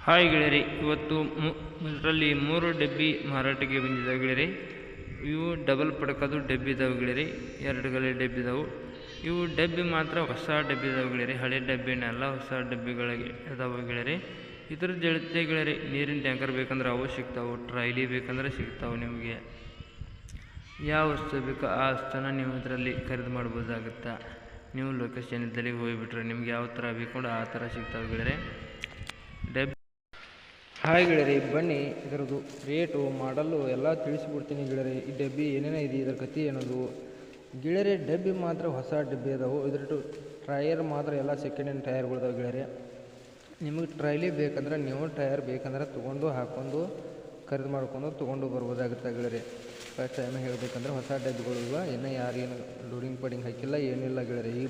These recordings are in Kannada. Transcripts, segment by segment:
ಹಾಯ್ ಗೆಳೆಯರಿ, ಇವತ್ತು ಇದರಲ್ಲಿ 3 ಡಬ್ಬಿ ಮಾರಾಟಕ್ಕೆ ಬಂದಿದ್ದಾವೆ ಗೆಳೆಯರಿ. ಇವು ಡಬಲ್ ಪಡಕದು ಡಬ್ಬಿ ಇದಾವೆ ಗೆಳೆಯರಿ. 2 ಗಲೆ ಡಬ್ಬಿ ಇದಾವೆ. ಇವು ಡಬ್ಬಿ ಮಾತ್ರ ಹೊಸ ಡಬ್ಬಿ ಇದಾವೆ ಗೆಳೆಯರಿ. ಹಳೆ ಡಬ್ಬಿನೆಲ್ಲ ಹೊಸ ಡಬ್ಬಿಗಳಿಗೆ ಇದಾವೆ ಗೆಳೆಯರಿ. ಇದ್ರ ಜೊತೆ ಗೆಳೆಯರಿ ನೀರಿನ ಟ್ಯಾಂಕರ್ ಬೇಕಂದ್ರೆ ಅವು ಸಿಗ್ತಾವೆ, ಟ್ರೈಲಿ ಬೇಕಂದ್ರೆ ಸಿಗ್ತಾವೆ. ನಿಮಗೆ ಯಾವ ವಸ್ತು ಬೇಕೋ ಆ ವಸ್ತುನ ನೀವು ಇದರಲ್ಲಿ ಖರೀದಿ ಮಾಡ್ಬೋದಾಗುತ್ತಾ. ನೀವು ಲೊಕೇಶನ್ ಇದ್ದಲ್ಲಿ ಹೋಗಿಬಿಟ್ರೆ ನಿಮ್ಗೆ ಯಾವ ಥರ ಬೇಕೊಂಡು ಆ ಥರ ಸಿಗ್ತಾವೆ ಗೆಳೆಯರಿ. ಡಬ್ಬಿ ಹಾಯ್ ಗೆಳೆಯರಿ, ಬನ್ನಿ ಇದರದ್ದು ರೇಟು ಮಾಡಲು ಎಲ್ಲ ತಿಳಿಸಿಬಿಡ್ತೀನಿ ಗೆಳೆಯರಿ. ಈ ಡಬ್ಬಿ ಏನೇನೋ ಇದೆ, ಇದರ ಕತೆ ಏನದು ಗೆಳೆಯರಿ. ಡಬ್ಬಿ ಮಾತ್ರ ಹೊಸ ಡಬ್ಬಿ ಅದಾವೆ. ಇದ್ರದ್ದು ಟಯರ್ ಮಾತ್ರ ಎಲ್ಲ ಸೆಕೆಂಡ್ ಹ್ಯಾಂಡ್ ಟಯರ್ಗಳಿದಾವೆ ಗೆಳೆಯರಿ. ನಿಮಗೆ ಟ್ರೈಲಿ ಬೇಕಂದ್ರೆ ನೀವು ಟಯರ್ ಬೇಕಂದ್ರೆ ತೊಗೊಂಡು ಹಾಕ್ಕೊಂಡು ಖರೀದಿ ಮಾಡ್ಕೊಂಡು ತೊಗೊಂಡು ಬರ್ಬೋದಾಗುತ್ತೆ ಗೆಳೆಯರಿ. ಫಸ್ಟ್ ಟೈಮ್ ಹೇಳಬೇಕಂದ್ರೆ ಹೊಸ ಡಬ್ಬಿಗಳು ಇವ, ಇನ್ನೂ ಯಾರೇನು ಲೋಡಿಂಗ್ ಪಡಿಂಗ್ ಹಾಕಿಲ್ಲ, ಏನಿಲ್ಲ ಗೆಳೆಯರಿ. ಈಗ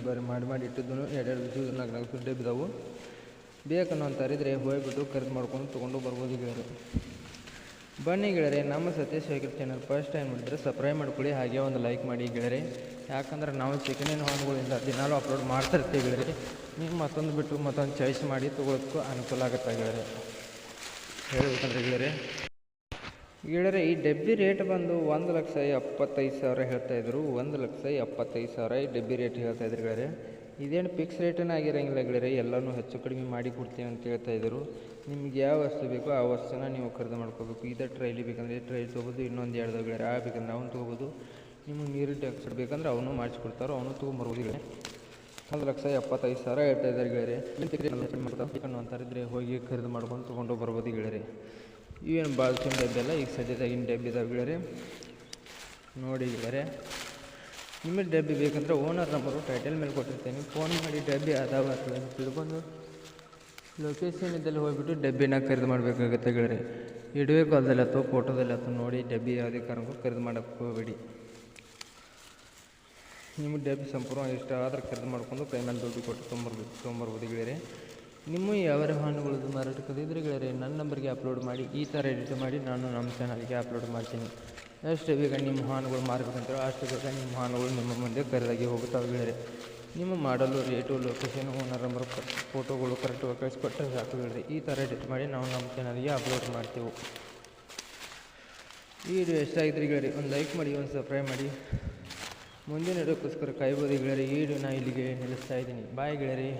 ಮಾಡಿ ಇಟ್ಟಿದ್ದು 2 ದಿವಸ 4 ಡಬ್ಬಿ ಇದಾವೆ. ಬೇಕನ್ನೋ ಅಂತಾರಿದ್ರೆ ಹೋಗ್ಬಿಟ್ಟು ಖರೀದಿ ಮಾಡ್ಕೊಂಡು ತೊಗೊಂಡು ಬರ್ಬೋದು ಗೆಳೆಯರಿ. ಬನ್ನಿ ಗೆಳೆಯರಿ, ನಮ್ಮ Satish vehicle channel first time ನೋಡಿದ್ರೆ ಸಬ್ಸ್ಕ್ರೈಬ್ ಮಾಡ್ಕೊಳ್ಳಿ, ಹಾಗೆ ಒಂದು ಲೈಕ್ ಮಾಡಿ ಗೆಳೆಯರಿ. ಯಾಕಂದ್ರೆ ನಾವು ಸೆಕೆಂಡ್ ಹ್ಯಾಂಡ್ ವಾಹನಗಳಿಂದ ದಿನಾಲೂ ಅಪ್ಲೋಡ್ ಮಾಡ್ತಾ ಇರ್ತೀವಿ ಗೆಳೆಯರಿ. ನೀವು ಮತ್ತೊಂದು ಬಿಟ್ಟು ಮತ್ತೊಂದು ಚಾಯ್ಸ್ ಮಾಡಿ ತೊಗೊಳೋದಕ್ಕೂ ಅನುಕೂಲ ಆಗುತ್ತೆ ಗೆಳೆಯರಿ. ಹೇಳಬೇಕಂದ್ರೆ ಗೆಳೆಯರಿ ಈ ಡಬ್ಬಿ ರೇಟ್ ಬಂದು 1,75,000 ಹೇಳ್ತಾಯಿದ್ರು. 1,75,000 ಈ ಡಬ್ಬಿ ರೇಟ್ ಹೇಳ್ತಾಯಿದ್ರು ಗೆಳೆಯರಿ. ಇದೇನು ಫಿಕ್ಸ್ ರೇಟನ್ನು ಆಗಿರೋಂಗಿಲ್ಲ ಗೆಳೆಯರಿ. ಎಲ್ಲನೂ ಹೆಚ್ಚು ಕಡಿಮೆ ಮಾಡಿ ಕೊಡ್ತೀನಿ ಅಂತ ಹೇಳ್ತಾಯಿದ್ರು. ನಿಮ್ಗೆ ಯಾವ ವಸ್ತು ಬೇಕೋ ಆ ವಸ್ತುನ ನೀವು ಖರೀದಿ ಮಾಡ್ಕೋಬೇಕು. ಇದೇ ಟ್ರೈಲಿ ಬೇಕಂದ್ರೆ ಟ್ರೈಲ್ ತೊಗೋಬೋದು, ಇನ್ನೊಂದು 2 ಗೆಳೆಯರಿ. ಆ ಬೇಕಂದ್ರೆ ಅವನು ತೊಗೋಬೋದು. ನಿಮಗೆ ನೀರಿನ ಟ್ಯಾಂಕರ್ ಬೇಕಂದ್ರೆ ಅವನು ಮಾಡಿಸ್ಕೊಡ್ತಾರೋ, ಅವನು ತೊಗೊಂಬರ್ಬೋದು ಗೆಳೆಯರಿ. 1,75,000 ಹೇಳ್ತಾಯಿದ್ದಾರೆ ಗೆಳೆಯರಿ. ಅಂತಾರಿದ್ರೆ ಹೋಗಿ ಖರೀದಿ ಮಾಡ್ಕೊಂಡು ತೊಗೊಂಡು ಬರ್ಬೋದು ಗೆಳೆಯರಿ. ಇವೇನು ಬಾಲ್ಸಿನ ಡಬ್ಬಿ ಎಲ್ಲ ಈಗ ಸದ್ಯದಾಗಿನ ಡಬ್ಬಿ ಇದಾವೆ ಗೆಳೆಯರಿ. ನೋಡಿ ಗೆಳೆಯರಿ, ನಿಮಗೆ ಡಬ್ಬಿ ಬೇಕಂದ್ರೆ ಓನರ್ ನಂಬರು ಟೈಟಲ್ ಮೇಲೆ ಕೊಟ್ಟಿರ್ತೀನಿ, ಫೋನ್ ಮಾಡಿ ಡಬ್ಬಿ ಅದಾವ ಅಥವಾ ತಿಳ್ಕೊಂಡು ಲೊಕೇಶನ್ ಇದ್ದಲ್ಲಿ ಹೋಗ್ಬಿಟ್ಟು ಡಬ್ಬಿನ ಖರೀದಿ ಮಾಡಬೇಕಾಗುತ್ತೆ ಗೆಳೆಯರಿ. ವಿಡಿಯೋ ಕಾಲ್ದಲ್ಲಿ ಅಥವಾ ಫೋಟೋದಲ್ಲಿ ಅಥವಾ ನೋಡಿ ಡಬ್ಬಿ ಯಾವುದೇ ಕಾರಣಕ್ಕೂ ಖರೀದಿ ಮಾಡೋಕ್ಕೆ ಹೋಗಬೇಡಿ. ನಿಮಗೆ ಡಬ್ಬಿ ಸಂಪೂರ್ಣ ಇಷ್ಟ ಆದರೆ ಖರೀದಿ ಮಾಡ್ಕೊಂಡು ಪೇಮೆಂಟ್ ದುಡ್ಡು ಕೊಟ್ಟು ತೊಗೊಂಬರ್ಬೋದು ಗೆಳೆಯರಿ. ನಿಮ್ಮ ಯಾವ ವಾಹನಗಳದ್ದು ಮಾರಾಟಕ್ಕಿದ್ರೆ ಗೆಳೆಯರಿ ನನ್ನ ನಂಬರ್ಗೆ ಅಪ್ಲೋಡ್ ಮಾಡಿ, ಈ ಥರ ಎಡಿಟ್ ಮಾಡಿ ನಾನು ನಮ್ಮ ಚಾನಲ್ಗೆ ಅಪ್ಲೋಡ್ ಮಾಡ್ತೀನಿ. ಎಷ್ಟು ಬೇಗ ನಿಮ್ಮ ವಾಹನಗಳು ಮಾರಬೇಕಂತ ಅಷ್ಟು ಬೇಗ ನಿಮ್ಮ ವಾಹನಗಳು ನಿಮ್ಮ ಮುಂದೆ ಖರೀದಾಗಿ ಹೋಗುತ್ತಾವೆ ಗೆಳೆಯರಿ. ನಿಮ್ಮ ಮಾಡಲು ರೇಟು ಲೊಕೇಶನ್ ಓನರ್ ನಂಬರ್ ಫೋಟೋಗಳು ಕರೆಕ್ಟಾಗಿ ಕಳಿಸ್ಕೊಟ್ಟರೆ ಸಾಕು ಗೆಳೆಯರಿ. ಈ ಥರ ಎಡಿಟ್ ಮಾಡಿ ನಾವು ನಮ್ಮ ಚಾನಲ್ಗೆ ಅಪ್ಲೋಡ್ ಮಾಡ್ತೇವೆ. ಈ ವಿಡಿಯೋ ಇಷ್ಟ ಆಗಿದ್ರಿ ಗೆಳೆಯರಿ ಒಂದು ಲೈಕ್ ಮಾಡಿ, ಒಂದು ಸಬ್ಸ್ಕ್ರೈಬ್ ಮಾಡಿ. ಮುಂದಿನ ವಿಡಿಯೋಕ್ಕೋಸ್ಕರ ಕಾಯ್ಬೋದು ಗೆಳೆಯರಿ. ಈ ವಿಡಿಯೋನ ಇಲ್ಲಿಗೆ ನಿಲ್ಲಿಸ್ತಾ ಇದ್ದೀನಿ. ಬಾಯ್ ಗೆಳೆಯರಿ.